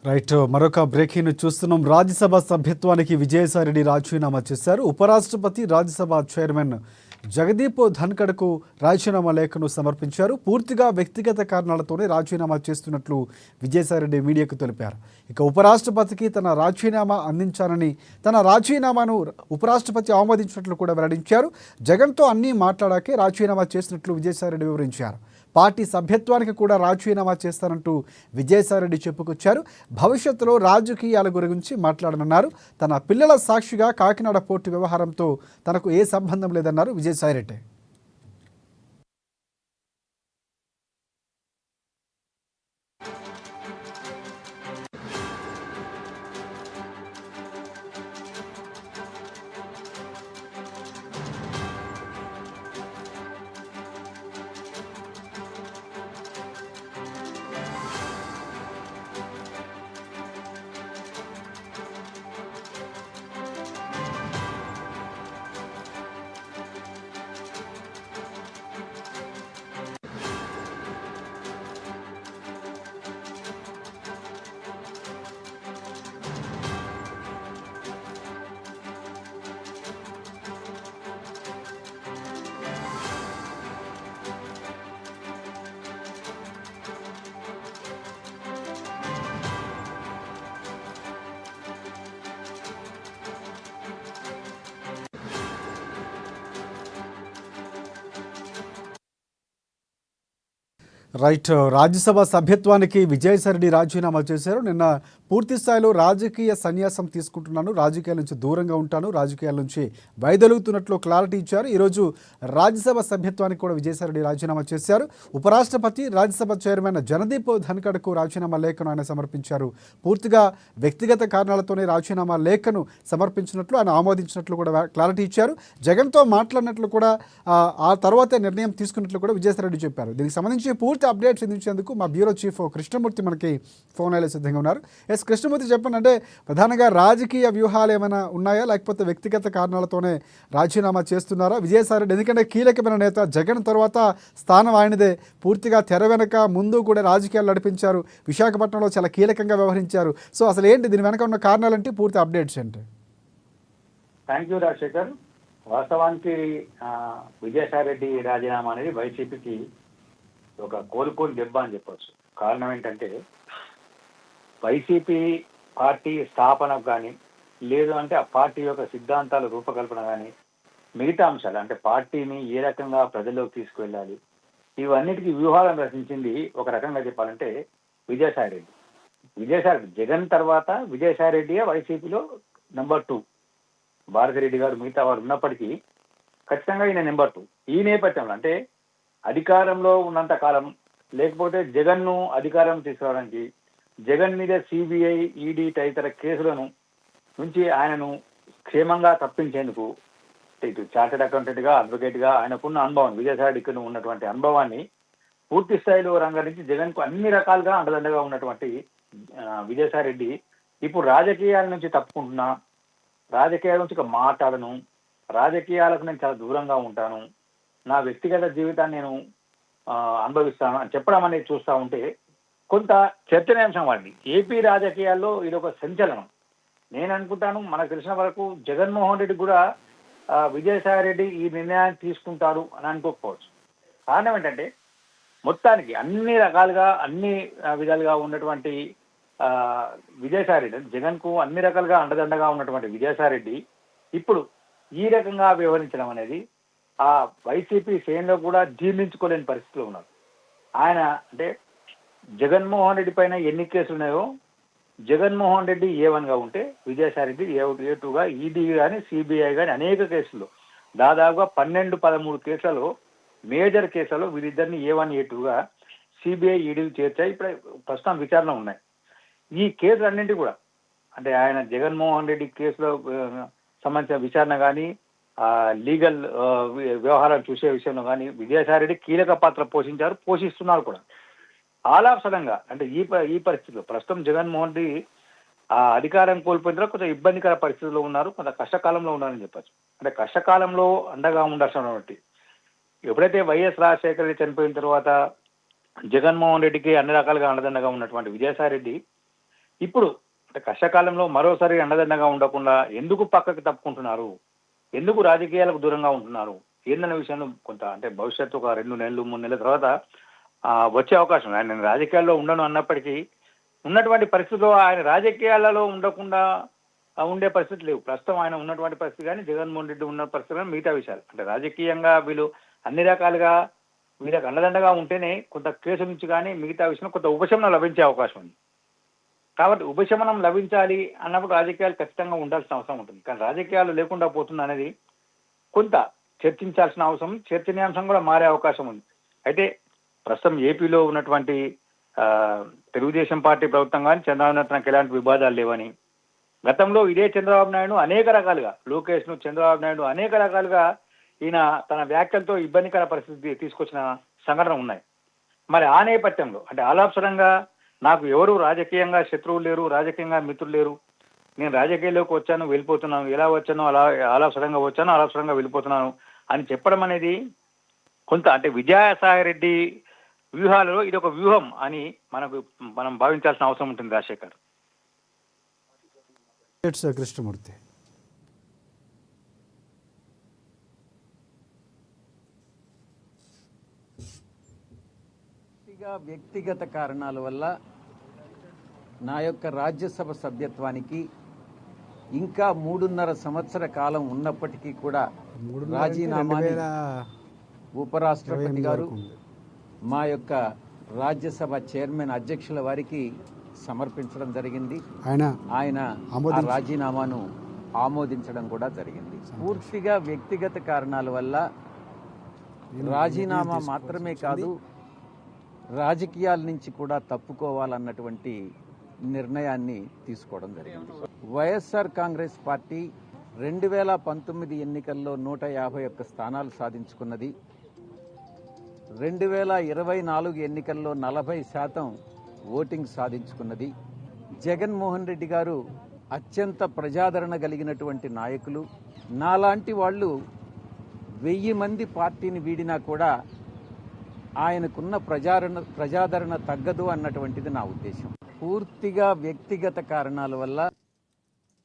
Right. మరొక breaking news చూస్తున్నాం. రాజ్యసభ సభ్యత్వానికి విజయసాయిరెడ్డి రాజీనామా చేశారు. ఉపరాష్ట్రపతి రాజ్యసభ చైర్మన్ జగదీప్ ధన్కడ్కు రాజీనామా లేఖను సమర్పించారు. పూర్తిగా వ్యక్తిగత కారణాలతోనే రాజీనామా చేస్తున్నట్లు విజయసాయిరెడ్డి మీడియాకు తెలిపారు. ఇక ఉపరాష్ట్రపతికి తన రాజీనామా అందించానని, తన రాజీనామాను ఉపరాష్ట్రపతి ఆమోదించినట్లు కూడా వెల్లడించారు. జగన్తో అన్నీ మాట్లాడాకే రాజీనామా చేసినట్లు విజయసాయిరెడ్డి వివరించారు. పార్టీ సభ్యత్వానికి కూడా రాజీనామా చేస్తానంటూ విజయసాయిరెడ్డి చెప్పుకొచ్చారు. భవిష్యత్తులో రాజకీయాల గురించి మాట్లాడనున్నారు. తన పిల్లల సాక్షిగా కాకినాడ పోర్టు వ్యవహారంతో తనకు ఏ సంబంధం లేదన్నారు విజయసాయిరెడ్డి. రైట్. రాజ్యసభ సభ్యత్వానికి విజయసాయిరెడ్డి రాజీనామా చేశారు. నిన్న పూర్తి స్థాయిలో రాజకీయ సన్యాసం తీసుకుంటున్నాను, రాజకీయాల నుంచి దూరంగా ఉంటాను, రాజకీయాల నుంచి వైదొలుగుతున్నట్లు క్లారిటీ ఇచ్చారు. ఈరోజు రాజ్యసభ సభ్యత్వానికి కూడా విజయసాయిరెడ్డి రాజీనామా చేశారు. ఉపరాష్ట్రపతి రాజ్యసభ చైర్మన్ జగదీప్ ధన్కడ్కు రాజీనామా లేఖను ఆయన సమర్పించారు. పూర్తిగా వ్యక్తిగత కారణాలతోనే రాజీనామా లేఖను సమర్పించినట్లు, ఆయన ఆమోదించినట్లు కూడా క్లారిటీ ఇచ్చారు. జగన్తో మాట్లాడినట్లు కూడా ఆ తర్వాతే నిర్ణయం తీసుకున్నట్లు కూడా విజయసాయిరెడ్డి చెప్పారు. దీనికి సంబంధించి పూర్తి అప్డేట్స్ అందించేందుకు మా బ్యూరో చీఫ్ కృష్ణమూర్తి మనకి ఫోన్ లైన్లో సిద్ధంగా ఉన్నారు. ఎస్ కృష్ణమూర్తి, చెప్పండి. అంటే ప్రధానంగా రాజకీయ వ్యూహాలు ఏమైనా ఉన్నాయా, లేకపోతే వ్యక్తిగత కారణాలతోనే రాజీనామా చేస్తున్నారా విజయసాయిరెడ్డి? ఎందుకంటే కీలకమైన నేత, జగన్ తర్వాత స్థానం ఆయనదే. పూర్తిగా తెర వెనక ముందు కూడా రాజకీయాలు నడిపించారు, విశాఖపట్నంలో చాలా కీలకంగా వ్యవహరించారు. సో అసలు ఏంటి దీని వెనక ఉన్న కారణాలంటే పూర్తి అప్డేట్స్ ఏంటి? Thank you Rajasekhar. వాస్తవానికి విజయసాయిరెడ్డి రాజీనామా అనేది వైసీపీకి ఒక కోలుకోని దెబ్బ అని చెప్పొచ్చు. కారణం ఏంటంటే వైసీపీ పార్టీ స్థాపనకు కానీ, లేదు అంటే ఆ పార్టీ యొక్క సిద్ధాంతాల రూపకల్పన కానీ, మిగతా అంశాలు అంటే పార్టీని ఏ రకంగా ప్రజల్లోకి తీసుకువెళ్ళాలి, ఇవన్నిటికీ వ్యూహాలను రచించింది ఒక రకంగా చెప్పాలంటే విజయసాయిరెడ్డి. జగన్ తర్వాత విజయసాయిరెడ్డియే వైసీపీలో నెంబర్ 2. భారతిరెడ్డి గారు మిగతా వారు ఉన్నప్పటికీ ఖచ్చితంగా ఈయన నెంబర్ 2. ఈ నేపథ్యంలో అంటే అధికారంలో ఉన్నంత కాలం, లేకపోతే జగన్ను అధికారం తీసుకురావడానికి, జగన్ మీద సిబిఐ, ఈడీ తదితర కేసులను నుంచి ఆయనను క్షేమంగా తప్పించేందుకు ఇటు చార్టెడ్ అకౌంటెంట్గా, అడ్వకేట్గా ఆయనకున్న అనుభవం, విజయసాయిరెడ్డికి ఉన్నటువంటి అనుభవాన్ని పూర్తి స్థాయిలో రంగరించి జగన్కు అన్ని రకాలుగా అండదండగా ఉన్నటువంటి విజయసాయిరెడ్డి ఇప్పుడు రాజకీయాల నుంచి తప్పుకుంటున్నా, రాజకీయాల నుంచి మాట్లాడను, రాజకీయాలకు నేను చాలా దూరంగా ఉంటాను, నా వ్యక్తిగత జీవితాన్ని నేను అనుభవిస్తాను అని చెప్పడం అనేది చూస్తూ ఉంటే కొంత చర్చనీయాంశం వాడిని. ఏపీ రాజకీయాల్లో ఇది ఒక సంచలనం. నేను అనుకుంటాను, మనకు తెలిసిన వరకు జగన్మోహన్ రెడ్డి కూడా విజయసాయిరెడ్డి ఈ నిర్ణయాన్ని తీసుకుంటారు అని అనుకోకపోవచ్చు. కారణం ఏంటంటే మొత్తానికి అన్ని రకాలుగా, అన్ని విధాలుగా ఉన్నటువంటి విజయసాయిరెడ్డి, జగన్కు అన్ని రకాలుగా అండదండగా ఉన్నటువంటి విజయసాయిరెడ్డి ఇప్పుడు ఈ రకంగా వ్యవహరించడం అనేది ఆ వైసీపీ శ్రేణిలో కూడా జీర్ణించుకోలేని పరిస్థితిలో ఉన్నారు. ఆయన అంటే జగన్మోహన్ రెడ్డి పైన ఎన్ని కేసులు ఉన్నాయో, జగన్మోహన్ రెడ్డి A1గా ఉంటే విజయసాయిరెడ్డి A2గా, ఈడీ కానీ సిబిఐ కానీ అనేక కేసుల్లో దాదాపుగా 12-13 కేసులలో, మేజర్ కేసులలో వీరిద్దరిని A1, A2గా సిబిఐ, ఈడీలు చేర్చాయి. ఇప్పుడు ప్రస్తుతం విచారణ ఉన్నాయి. ఈ కేసులన్నింటి కూడా అంటే ఆయన జగన్మోహన్ రెడ్డి కేసులో సంబంధించిన విచారణ కానీ, లీగల్ వ్యవహారాలు చూసే విషయంలో కానీ విజయసాయిరెడ్డి కీలక పాత్ర పోషిస్తున్నారు కూడా. ఆల్ ఆఫ్ సడన్గా అంటే ఈ పరిస్థితిలో ప్రస్తుతం జగన్మోహన్ రెడ్డి అధికారం కోల్పోయిన తర్వాత కొంచెం ఇబ్బందికర పరిస్థితుల్లో ఉన్నారు, కొంత కష్టకాలంలో ఉన్నారని చెప్పచ్చు. అంటే కష్టకాలంలో అండగా ఉండాల్సినటువంటి ఎప్పుడైతే వైఎస్ రాజశేఖర రెడ్డి చనిపోయిన తర్వాత జగన్మోహన్ రెడ్డికి అన్ని రకాలుగా అండదండగా ఉన్నటువంటి విజయసాయిరెడ్డి ఇప్పుడు అంటే కష్టకాలంలో మరోసారి అండదండగా ఉండకుండా ఎందుకు పక్కకి తప్పుకుంటున్నారు, ఎందుకు రాజకీయాలకు దూరంగా ఉంటున్నారు ఏందన్న విషయంలో కొంత అంటే భవిష్యత్తు ఒక 2 నెలలు 3 నెలల తర్వాత వచ్చే అవకాశం ఉంది. ఆయన రాజకీయాల్లో ఉండను అన్నప్పటికీ ఉన్నటువంటి పరిస్థితుల్లో ఆయన రాజకీయాలలో ఉండకుండా ఉండే పరిస్థితి లేవు. ప్రస్తుతం ఆయన ఉన్నటువంటి పరిస్థితి కానీ జగన్మోహన్ రెడ్డి ఉన్న పరిస్థితి కానీ మిగతా విషయాలు అంటే రాజకీయంగా వీళ్ళు అన్ని రకాలుగా వీళ్ళకి అండదండగా ఉంటేనే కొంత కేసు నుంచి కానీ మిగతా విషయంలో కొంత ఉపశమనం లభించే అవకాశం ఉంది. కాబట్టి ఉపశమనం లభించాలి అన్నప్పుడు రాజకీయాలు ఖచ్చితంగా ఉండాల్సిన అవసరం ఉంటుంది. కానీ రాజకీయాలు లేకుండా పోతుంది అనేది కొంత చర్చించాల్సిన అవసరం, చర్చనీయాంశం కూడా మారే అవకాశం ఉంది. అయితే ప్రస్తుతం ఏపీలో ఉన్నటువంటి తెలుగుదేశం పార్టీ ప్రభుత్వం కానీ చంద్రబాబు నాయుడు నాకు ఎలాంటి వివాదాలు లేవని, గతంలో ఇదే చంద్రబాబు నాయుడు అనేక రకాలుగా లోకేష్ ను చంద్రబాబు నాయుడు అనేక రకాలుగా ఈయన తన వ్యాఖ్యలతో ఇబ్బందికర పరిస్థితి తీసుకొచ్చిన సంఘటన ఉన్నాయి. మరి ఆ నేపథ్యంలో అంటే ఆలాపసరంగా నాకు ఎవరు రాజకీయంగా శత్రువులు లేరు, రాజకీయంగా మిత్రులు లేరు, నేను రాజకీయాల్లోకి వచ్చాను వెళ్ళిపోతున్నాను, ఎలా వచ్చానో అలా ఆలాపసరంగా వచ్చాను ఆలాపసరంగా వెళ్ళిపోతున్నాను అని చెప్పడం అనేది కొంత అంటే విజయసాయి రెడ్డి వ్యూహాలలో ఇది ఒక వ్యూహం అని మనం భావించాల్సిన అవసరం ఉంటుంది. రాజశేఖర్ కృష్ణమూర్తి వ్యక్తిగత కారణాల వల్ల నా యొక్క రాజ్యసభ సభ్యత్వానికి ఇంకా 3.5 సంవత్సర కాలం ఉన్నప్పటికీ కూడా రాజీనామాని ఉపరాష్ట్రపతి గారు మా యొక్క రాజ్యసభ చైర్మన్ అధ్యక్షుల వారికి సమర్పించడం జరిగింది. ఆయన ఆ రాజీనామాను ఆమోదించడం కూడా జరిగింది. పూర్తిగా వ్యక్తిగత కారణాల వల్ల రాజీనామా మాత్రమే కాదు రాజకీయాల నుంచి కూడా తప్పుకోవాలన్నటువంటి నిర్ణయాన్ని తీసుకోవడం జరిగింది. వైఎస్ఆర్ కాంగ్రెస్ పార్టీ 2019 ఎన్నికల్లో 151 స్థానాలు సాధించుకున్నది. 2024 ఎన్నికల్లో 40% ఓటింగ్ సాధించుకున్నది. జగన్మోహన్ రెడ్డి గారు అత్యంత ప్రజాదరణ కలిగినటువంటి నాయకులు. నాలాంటి వాళ్ళు 1000 మంది పార్టీని వీడినా కూడా ఆయనకున్న ప్రజాదరణ తగ్గదు అన్నటువంటిది నా ఉద్దేశం. పూర్తిగా వ్యక్తిగత కారణాల వల్ల